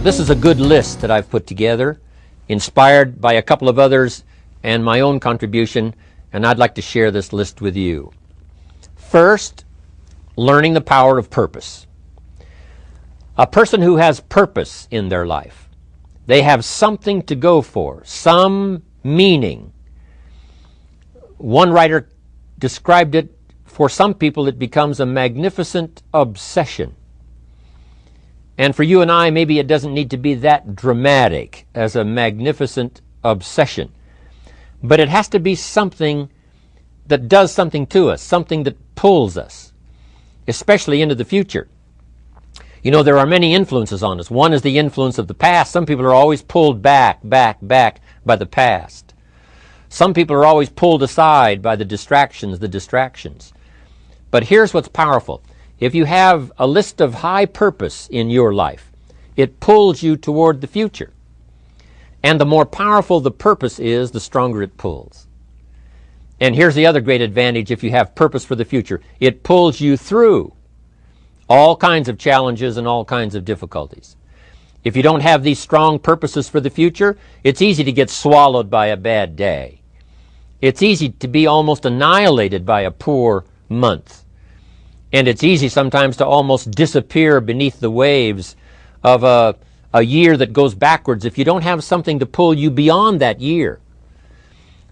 This is a good list that I've put together, inspired by a couple of others and my own contribution, and I'd like to share this list with you. First, learning the power of purpose. A person who has purpose in their life, they have something to go for, some meaning. One writer described it, for some people it becomes a magnificent obsession. And for you and I, maybe it doesn't need to be that dramatic as a magnificent obsession. But it has to be something that does something to us, something that pulls us, especially into the future. You know, there are many influences on us. One is the influence of the past. Some people are always pulled back by the past. Some people are always pulled aside by the distractions. But here's what's powerful. If you have a list of high purpose in your life, it pulls you toward the future. And the more powerful the purpose is, the stronger it pulls. And here's the other great advantage if you have purpose for the future. It pulls you through all kinds of challenges and all kinds of difficulties. If you don't have these strong purposes for the future, it's easy to get swallowed by a bad day. It's easy to be almost annihilated by a poor month. And it's easy sometimes to almost disappear beneath the waves of a year that goes backwards if you don't have something to pull you beyond that year.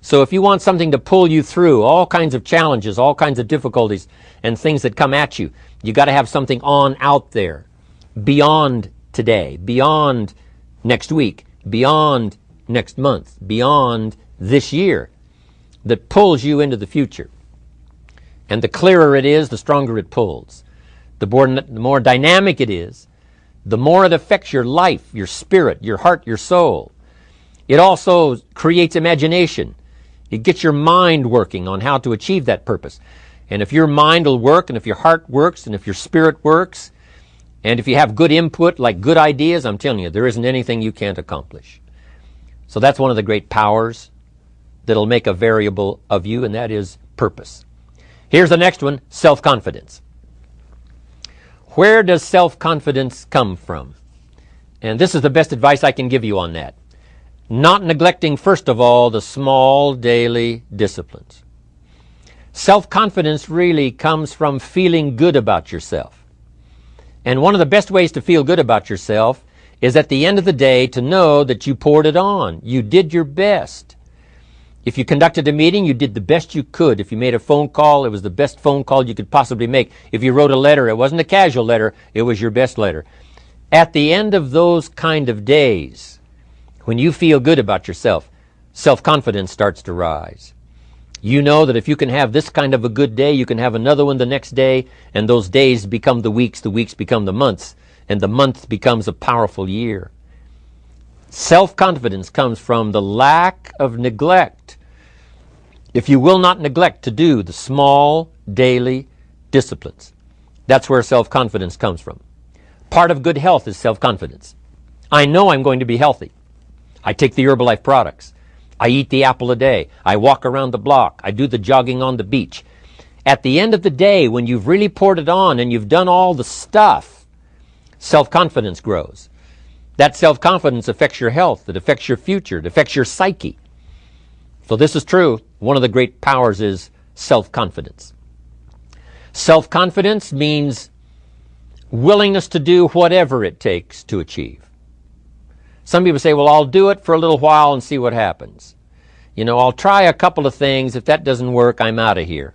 So if you want something to pull you through all kinds of challenges, all kinds of difficulties, and things that come at you, you got to have something on out there, beyond today, beyond next week, beyond next month, beyond this year, that pulls you into the future. And the clearer it is, the stronger it pulls. The more dynamic it is, the more it affects your life, your spirit, your heart, your soul. It also creates imagination. It gets your mind working on how to achieve that purpose. And if your mind will work, and if your heart works, and if your spirit works, and if you have good input, like good ideas, I'm telling you, there isn't anything you can't accomplish. So that's one of the great powers that'll make a variable of you, and that is purpose. Here's the next one, self-confidence. Where does self-confidence come from? And this is the best advice I can give you on that. Not neglecting, first of all, the small daily disciplines. Self-confidence really comes from feeling good about yourself. And one of the best ways to feel good about yourself is at the end of the day to know that you poured it on. You did your best. If you conducted a meeting, you did the best you could. If you made a phone call, it was the best phone call you could possibly make. If you wrote a letter, it wasn't a casual letter, it was your best letter. At the end of those kind of days, when you feel good about yourself, self-confidence starts to rise. You know that if you can have this kind of a good day, you can have another one the next day, and those days become the weeks become the months, and the month becomes a powerful year. Self-confidence comes from the lack of neglect. If you will not neglect to do the small daily disciplines, that's where self-confidence comes from. Part of good health is self-confidence. I know I'm going to be healthy. I take the Herbalife products. I eat the apple a day. I walk around the block. I do the jogging on the beach. At the end of the day, when you've really poured it on and you've done all the stuff, self-confidence grows. That self-confidence affects your health. It affects your future. It affects your psyche. So this is true. One of the great powers is self-confidence. Self-confidence means willingness to do whatever it takes to achieve. Some people say, well, I'll do it for a little while and see what happens. You know, I'll try a couple of things. If that doesn't work, I'm out of here.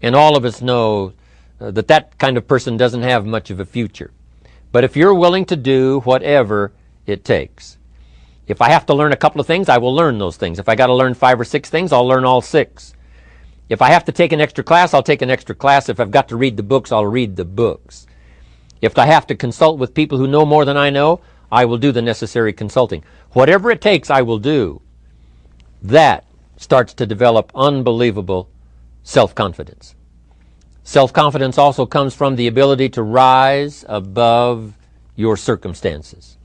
And all of us know that kind of person doesn't have much of a future. But if you're willing to do whatever it takes, if I have to learn a couple of things, I will learn those things. If I got to learn 5 or 6 things, I'll learn all 6. If I have to take an extra class, I'll take an extra class. If I've got to read the books, I'll read the books. If I have to consult with people who know more than I know, I will do the necessary consulting. Whatever it takes, I will do. That starts to develop unbelievable self-confidence. Self-confidence also comes from the ability to rise above your circumstances.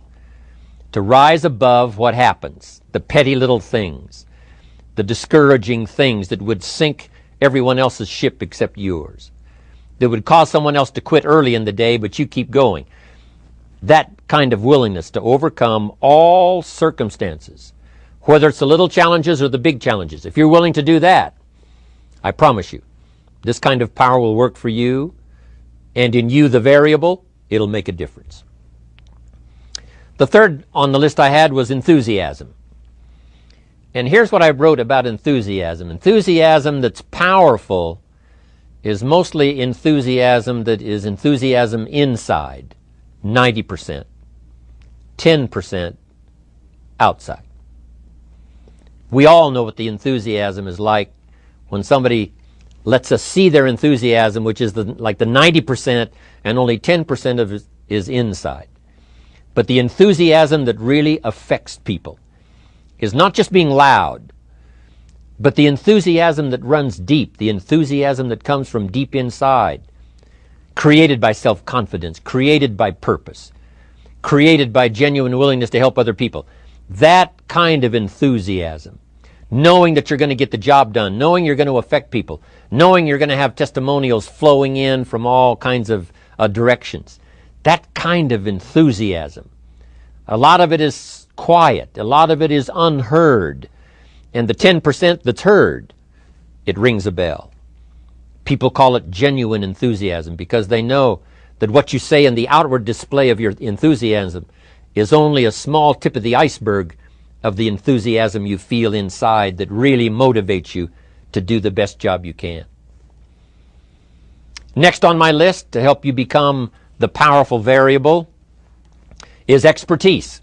To rise above what happens, the petty little things, the discouraging things that would sink everyone else's ship except yours, that would cause someone else to quit early in the day, but you keep going. That kind of willingness to overcome all circumstances, whether it's the little challenges or the big challenges. If you're willing to do that, I promise you, this kind of power will work for you, and in you, the variable, it'll make a difference. The third on the list I had was enthusiasm. And here's what I wrote about enthusiasm. Enthusiasm that's powerful is mostly enthusiasm that is enthusiasm inside, 90%, 10% outside. We all know what the enthusiasm is like when somebody lets us see their enthusiasm, which is like the 90%, and only 10% of it is inside. But the enthusiasm that really affects people is not just being loud, but the enthusiasm that runs deep, the enthusiasm that comes from deep inside, created by self-confidence, created by purpose, created by genuine willingness to help other people. That kind of enthusiasm, knowing that you're going to get the job done, knowing you're going to affect people, knowing you're going to have testimonials flowing in from all kinds of directions. That kind of enthusiasm. A lot of it is quiet. A lot of it is unheard. And the 10% that's heard, it rings a bell. People call it genuine enthusiasm because they know that what you say in the outward display of your enthusiasm is only a small tip of the iceberg of the enthusiasm you feel inside that really motivates you to do the best job you can. Next on my list to help you become the powerful variable is expertise.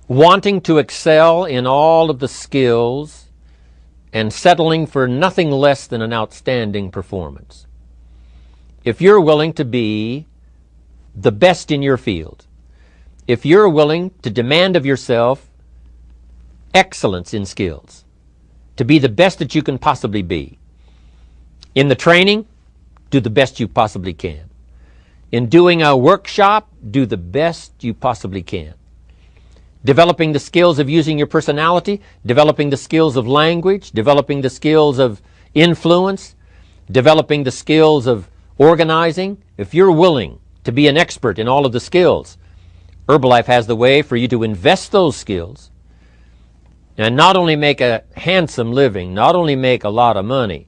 Wanting to excel in all of the skills and settling for nothing less than an outstanding performance. If you're willing to be the best in your field, if you're willing to demand of yourself excellence in skills, to be the best that you can possibly be, in the training, do the best you possibly can. In doing a workshop, do the best you possibly can. Developing the skills of using your personality, developing the skills of language, developing the skills of influence, developing the skills of organizing. If you're willing to be an expert in all of the skills, Herbalife has the way for you to invest those skills and not only make a handsome living, not only make a lot of money,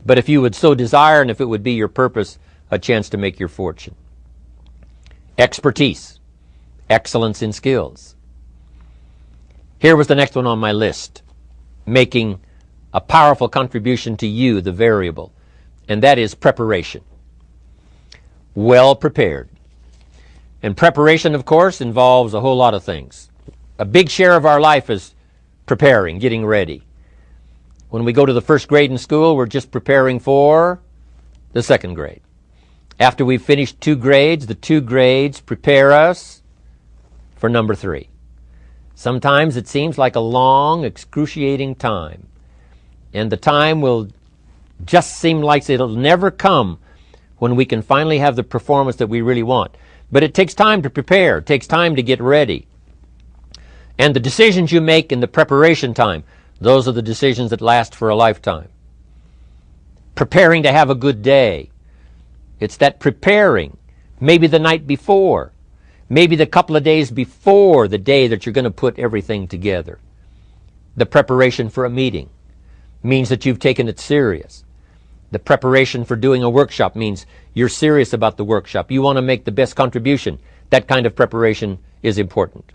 but if you would so desire and if it would be your purpose, a chance to make your fortune. Expertise, excellence in skills. Here was the next one on my list, making a powerful contribution to you, the variable, and that is preparation. Well prepared. And preparation, of course, involves a whole lot of things. A big share of our life is preparing, getting ready. When we go to the first grade in school, we're just preparing for the second grade. After we've finished 2 grades, the 2 grades prepare us for number 3. Sometimes it seems like a long, excruciating time. And the time will just seem like it'll never come when we can finally have the performance that we really want. But it takes time to prepare. It takes time to get ready. And the decisions you make in the preparation time, those are the decisions that last for a lifetime. Preparing to have a good day. It's that preparing, maybe the night before, maybe the couple of days before the day that you're going to put everything together. The preparation for a meeting means that you've taken it serious. The preparation for doing a workshop means you're serious about the workshop. You want to make the best contribution. That kind of preparation is important.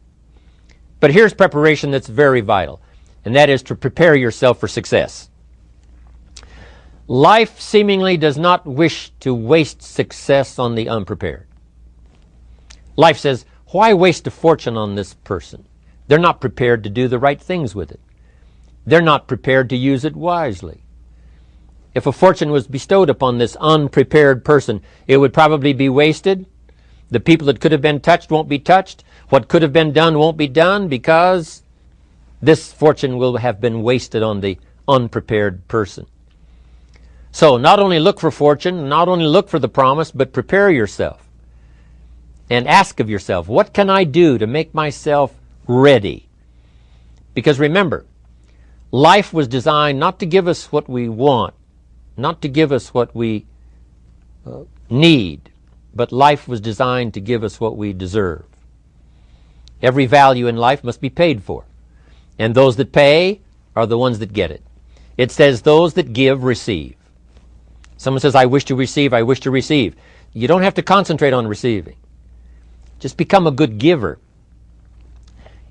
But here's preparation that's very vital, and that is to prepare yourself for success. Life seemingly does not wish to waste success on the unprepared. Life says, why waste a fortune on this person? They're not prepared to do the right things with it. They're not prepared to use it wisely. If a fortune was bestowed upon this unprepared person, it would probably be wasted. The people that could have been touched won't be touched. What could have been done won't be done because this fortune will have been wasted on the unprepared person. So not only look for fortune, not only look for the promise, but prepare yourself. And ask of yourself, what can I do to make myself ready? Because remember, life was designed not to give us what we want, not to give us what we need, but life was designed to give us what we deserve. Every value in life must be paid for, and those that pay are the ones that get it. It says those that give receive. Someone says, I wish to receive, I wish to receive. You don't have to concentrate on receiving. Just become a good giver.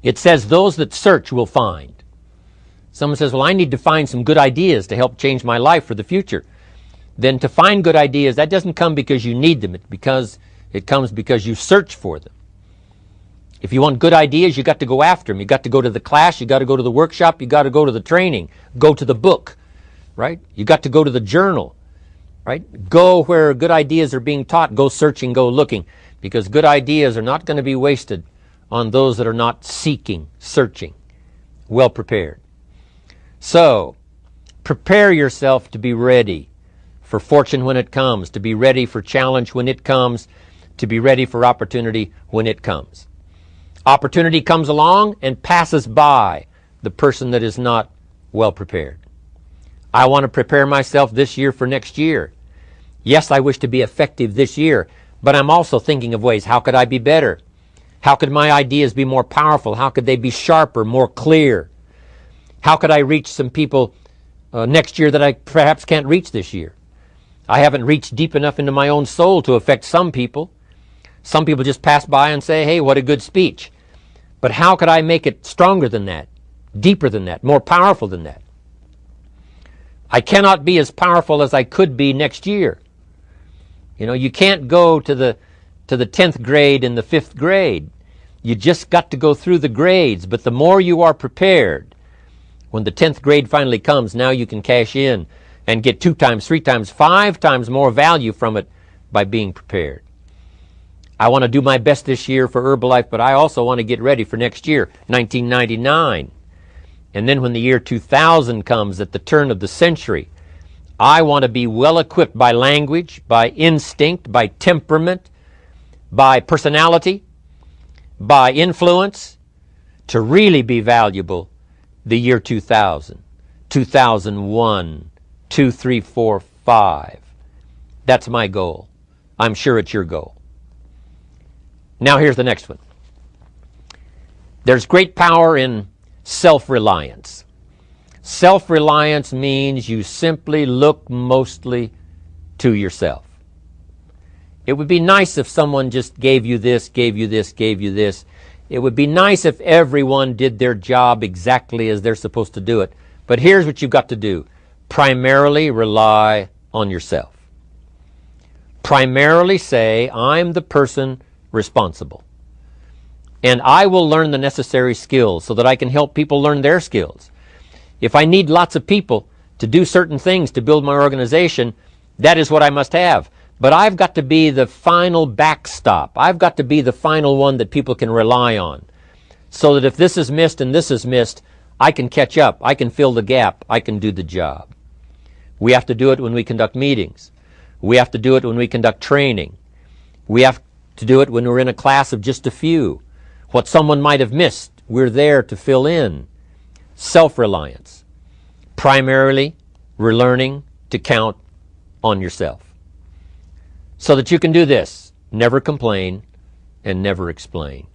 It says those that search will find. Someone says, well, I need to find some good ideas to help change my life for the future. Then to find good ideas, that doesn't come because you need them. It comes because you search for them. If you want good ideas, you got to go after them. You got to go to the class, you got to go to the workshop, you got to go to the training, go to the book, right? You got to go to the journal, right? Go where good ideas are being taught. Go searching, go looking, because good ideas are not going to be wasted on those that are not seeking, searching, well prepared. So, prepare yourself to be ready for fortune when it comes, to be ready for challenge when it comes, to be ready for opportunity when it comes. Opportunity comes along and passes by the person that is not well prepared. I want to prepare myself this year for next year. Yes, I wish to be effective this year, but I'm also thinking of ways, how could I be better? How could my ideas be more powerful? How could they be sharper, more clear? How could I reach some people next year that I perhaps can't reach this year? I haven't reached deep enough into my own soul to affect some people. Some people just pass by and say, hey, what a good speech. But how could I make it stronger than that, deeper than that, more powerful than that? I cannot be as powerful as I could be next year. You know, you can't go to the 10th grade in the 5th grade. You just got to go through the grades. But the more you are prepared, when the 10th grade finally comes, now you can cash in and get 2 times, 3 times, 5 times more value from it by being prepared. I want to do my best this year for Herbalife, but I also want to get ready for next year, 1999. And then when the year 2000 comes, at the turn of the century, I want to be well equipped by language, by instinct, by temperament, by personality, by influence, to really be valuable the year 2000, 2001, 2, 3, 4, 5. That's my goal. I'm sure it's your goal. Now here's the next one. There's great power in self-reliance. Self-reliance means you simply look mostly to yourself. It would be nice if someone just gave you this, gave you this, gave you this. It would be nice if everyone did their job exactly as they're supposed to do it. But here's what you've got to do. Primarily rely on yourself. Primarily say, I'm the person responsible. And I will learn the necessary skills so that I can help people learn their skills. If I need lots of people to do certain things to build my organization, that is what I must have. But I've got to be the final backstop. I've got to be the final one that people can rely on. So that if this is missed and this is missed, I can catch up. I can fill the gap. I can do the job. We have to do it when we conduct meetings. We have to do it when we conduct training. We have to do it when we're in a class of just a few. What someone might have missed, we're there to fill in. Self-reliance. Primarily, we're learning to count on yourself. So that you can do this, never complain and never explain.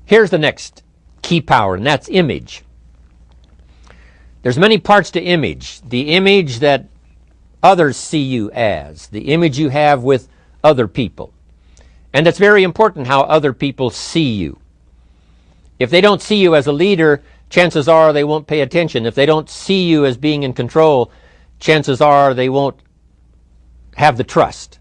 Here's the next key power, and that's image. There's many parts to image. The image that others see you as, the image you have with other people. And it's very important how other people see you. If they don't see you as a leader, chances are they won't pay attention. If they don't see you as being in control, chances are they won't have the trust.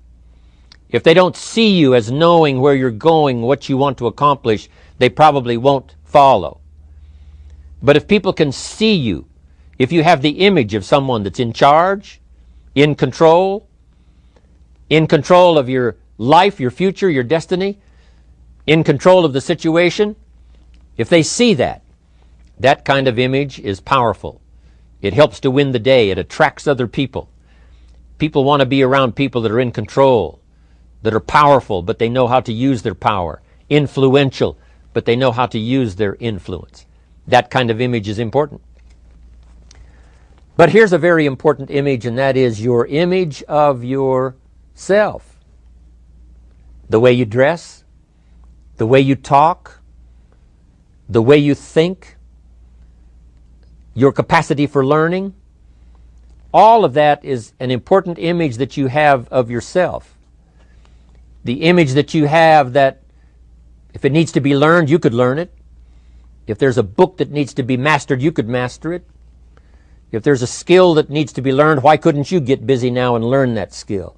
If they don't see you as knowing where you're going, what you want to accomplish, they probably won't follow. But if people can see you, if you have the image of someone that's in charge, in control of your life, your future, your destiny, in control of the situation, if they see that, that kind of image is powerful. It helps to win the day. It attracts other people. People want to be around people that are in control, that are powerful, but they know how to use their power. Influential, but they know how to use their influence. That kind of image is important. But here's a very important image, and that is your image of yourself. self. The way you dress, the way you talk, the way you think, your capacity for learning, all of that is an important image that you have of yourself. The image that you have that if it needs to be learned, you could learn it. If there's a book that needs to be mastered, you could master it. If there's a skill that needs to be learned, why couldn't you get busy now and learn that skill?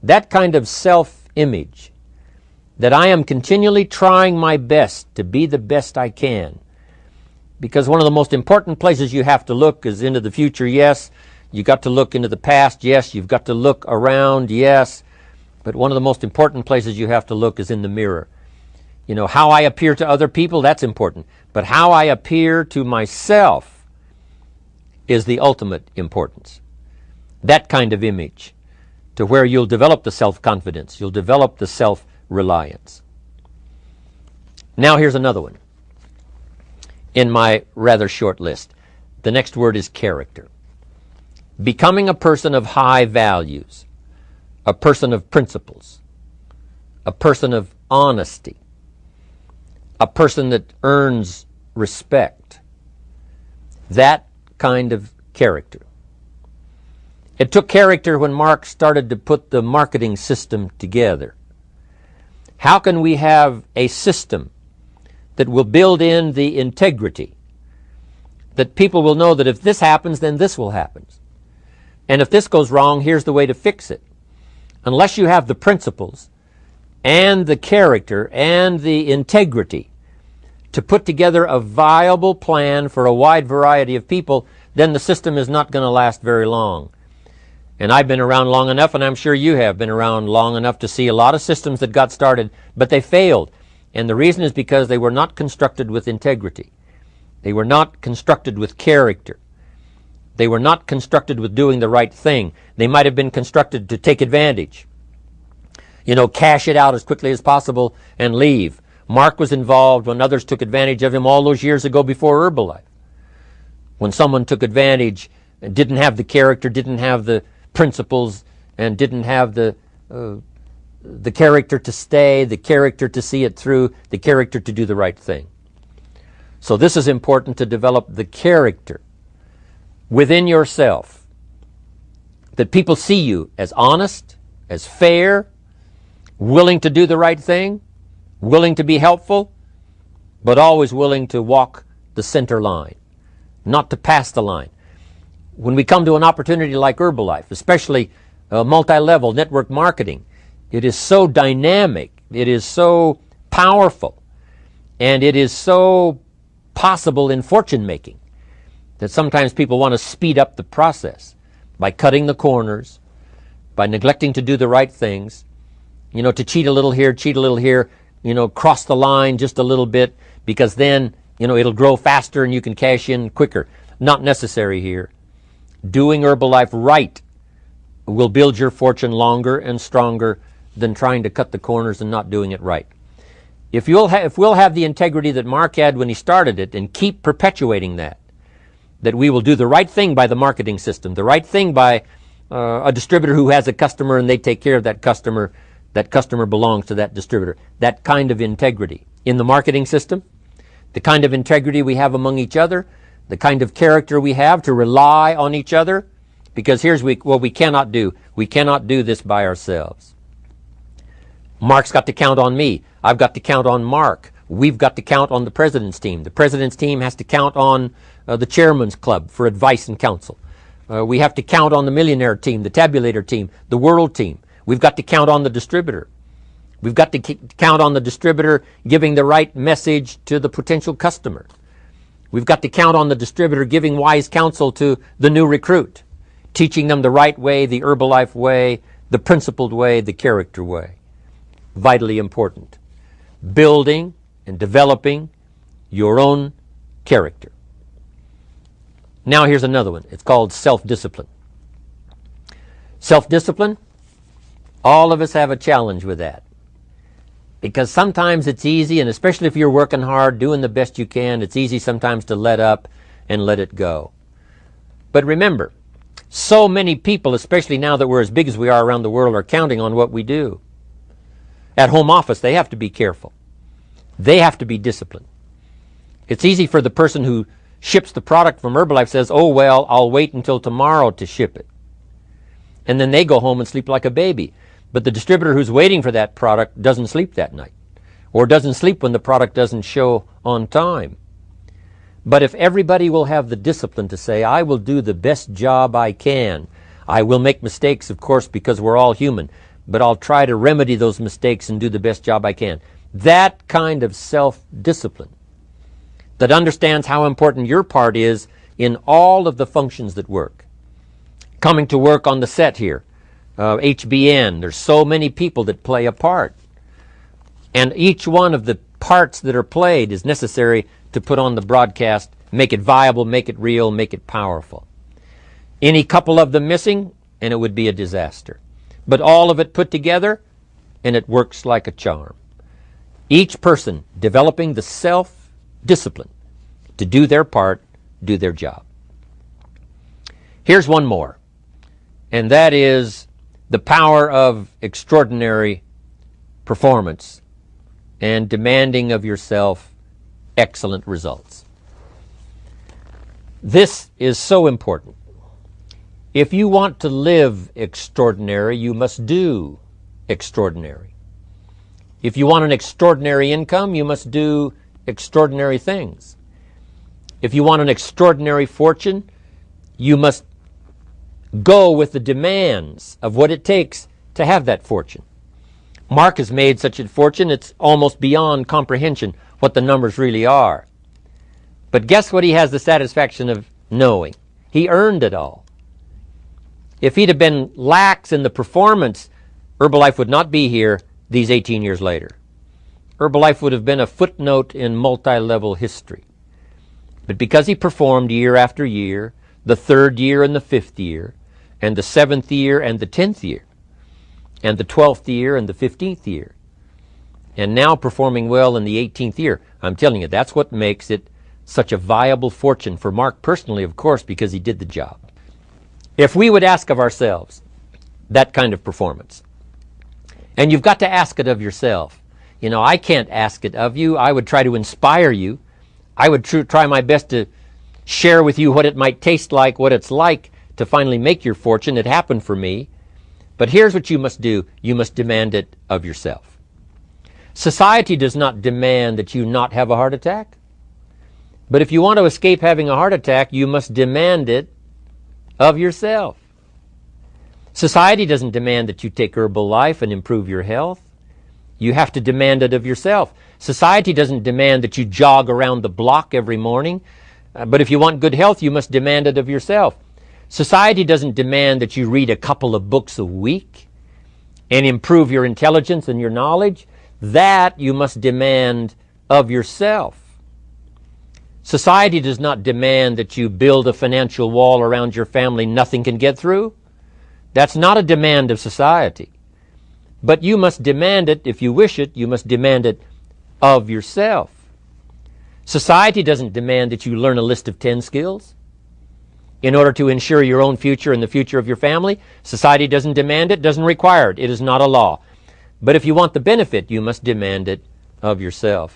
That kind of self-image, that I am continually trying my best to be the best I can. Because one of the most important places you have to look is into the future, yes. You've got to look into the past, yes. You've got to look around, yes. But one of the most important places you have to look is in the mirror. You know, how I appear to other people, that's important. But how I appear to myself is the ultimate importance. That kind of image, to where you'll develop the self-confidence, you'll develop the self-reliance. Now here's another one in my rather short list. The next word is character. Becoming a person of high values, a person of principles, a person of honesty, a person that earns respect. That kind of character. It took character when Mark started to put the marketing system together. How can we have a system that will build in the integrity, that people will know that if this happens, then this will happen. And if this goes wrong, here's the way to fix it. Unless you have the principles and the character and the integrity to put together a viable plan for a wide variety of people, then the system is not going to last very long. And I've been around long enough, and I'm sure you have been around long enough to see a lot of systems that got started, but they failed. And the reason is because they were not constructed with integrity. They were not constructed with character. They were not constructed with doing the right thing. They might have been constructed to take advantage. You know, cash it out as quickly as possible and leave. Mark was involved when others took advantage of him all those years ago before Herbalife. When someone took advantage and didn't have the character, didn't have the principles, and didn't have the character to stay, the character to see it through, the character to do the right thing. So this is important, to develop the character within yourself, that people see you as honest, as fair, willing to do the right thing, willing to be helpful, but always willing to walk the center line, not to pass the line. When we come to an opportunity like Herbalife, especially multi-level network marketing, it is so dynamic, it is so powerful, and it is so possible in fortune making that sometimes people want to speed up the process by cutting the corners, by neglecting to do the right things, you know, to cheat a little here, you know, cross the line just a little bit, because then, you know, it'll grow faster and you can cash in quicker. Not necessary here. Doing Herbalife right will build your fortune longer and stronger than trying to cut the corners and not doing it right. If we'll have the integrity that Mark had when he started it, and keep perpetuating that we will do the right thing by the marketing system, the right thing by a distributor who has a customer and they take care of that customer belongs to that distributor. That kind of integrity in the marketing system, the kind of integrity we have among each other, the kind of character we have to rely on each other, because here's what we cannot do. We cannot do this by ourselves. Mark's got to count on me. I've got to count on Mark. We've got to count on the president's team. The president's team has to count on the chairman's club for advice and counsel. We have to count on the millionaire team, the tabulator team, the world team. We've got to count on the distributor. We've got to count on the distributor giving the right message to the potential customer. We've got to count on the distributor giving wise counsel to the new recruit, teaching them the right way, the Herbalife way, the principled way, the character way. Vitally important. Building and developing your own character. Now here's another one. It's called self-discipline. Self-discipline, all of us have a challenge with that. Because sometimes it's easy, and especially if you're working hard, doing the best you can, it's easy sometimes to let up and let it go. But remember, So many people, especially now that we're as big as we are around the world, are counting on what we do. At home office, they have to be careful. They have to be disciplined. It's easy for the person who ships the product from Herbalife says, oh, well, I'll wait until tomorrow to ship it. And then they go home and sleep like a baby. But the distributor who's waiting for that product doesn't sleep that night, or doesn't sleep when the product doesn't show on time. But if everybody will have the discipline to say, I will do the best job I can. I will make mistakes, of course, because we're all human, but I'll try to remedy those mistakes and do the best job I can. That kind of self-discipline that understands how important your part is in all of the functions that work. Coming to work on the set here, HBN, there's so many people that play a part. And each one of the parts that are played is necessary to put on the broadcast, make it viable, make it real, make it powerful. Any couple of them missing, and it would be a disaster. But all of it put together, and it works like a charm. Each person developing the self-discipline to do their part, do their job. Here's one more, and that is the power of extraordinary performance and demanding of yourself excellent results. This is so important. If you want to live extraordinary, you must do extraordinary. If you want an extraordinary income, you must do extraordinary things. If you want an extraordinary fortune, you must go with the demands of what it takes to have that fortune. Mark has made such a fortune, it's almost beyond comprehension what the numbers really are. But guess what he has the satisfaction of knowing? He earned it all. If he'd have been lax in the performance, Herbalife would not be here these 18 years later. Herbalife would have been a footnote in multi-level history. But because he performed year after year, the 3rd year and the 5th year, and the 7th year and the 10th year, and the 12th year and the 15th year, and now performing well in the 18th year, I'm telling you, that's what makes it such a viable fortune for Mark personally, of course, because he did the job. If we would ask of ourselves that kind of performance, and you've got to ask it of yourself. You know, I can't ask it of you. I would try to inspire you. I would try my best to share with you what it might taste like, what it's like to finally make your fortune. It happened for me. But here's what you must do. You must demand it of yourself. Society does not demand that you not have a heart attack. But if you want to escape having a heart attack, you must demand it of yourself. Society doesn't demand that you take Herbalife and improve your health. You have to demand it of yourself. Society doesn't demand that you jog around the block every morning. But if you want good health, you must demand it of yourself. Society doesn't demand that you read a couple of books a week and improve your intelligence and your knowledge. That you must demand of yourself. Society does not demand that you build a financial wall around your family nothing can get through. That's not a demand of society. But you must demand it, if you wish it, you must demand it of yourself. Society doesn't demand that you learn a list of 10 skills in order to ensure your own future and the future of your family. Society doesn't demand it, doesn't require it. It is not a law. But if you want the benefit, you must demand it of yourself.